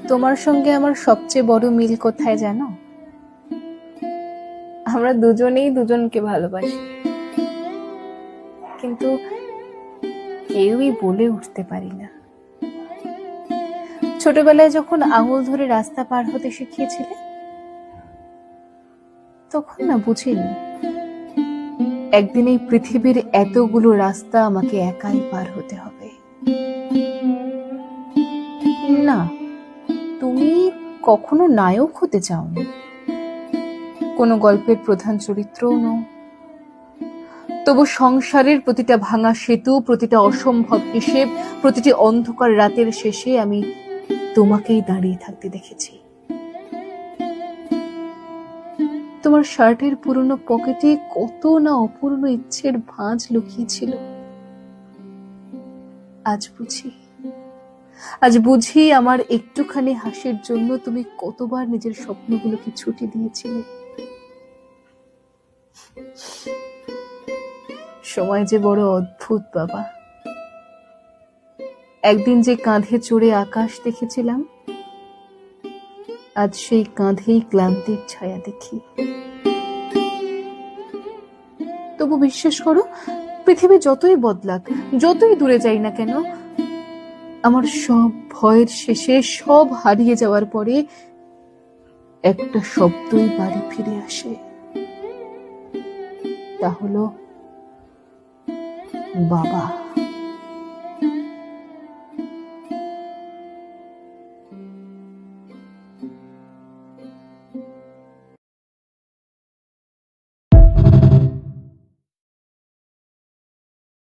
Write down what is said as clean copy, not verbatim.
তোমার সঙ্গে আমার সবচেয়ে বড় মিল কোথায় জানো? আমরা দুজনেই দুজনকে ভালোবাসি, কিন্তু কেউই বলে উঠতে পারি না। ছোটবেলায় যখন আঙুল ধরে রাস্তা পার হতে শিখিয়েছিলে, তখন না বুঝিনি একদিন এই পৃথিবীর এতগুলো রাস্তা আমাকে একাই পার হতে হবে। না, তুমি কখনো নায়ক হতে চাওনি, কোনো গল্পের প্রধান চরিত্রও নও। তবু সংসারের প্রতিটা ভাঙা সেতু, প্রতিটা অসম্ভব হিসেব, প্রতিটি অন্ধকার রাতের শেষে আমি তোমাকেই দাঁড়িয়ে থাকতে দেখেছি। তোমার শার্টের পুরনো পকেটে কত না অপূর্ণ ইচ্ছের ভাঁজ লুকিয়েছিল। আজ বুঝি আমার একটুখানি হাসির জন্য তুমি কতবার নিজের স্বপ্নগুলোকে ছুটি দিয়েছিলে। সময় যে বড় অদ্ভুত বাবা। একদিন যে কাঁধে চড়ে আকাশ দেখেছিলাম, আজ সেই কাঁধেই ক্লান্তির ছায়া দেখি। তবু বিশ্বাস করো, পৃথিবী যতই বদলাক, যতই দূরে যাই না কেন, আমার সব ভয়ের শেষে, সব হারিয়ে যাওয়ার পরে একটা শব্দই বাড়ি ফিরে আসে, তা হলো বাবা।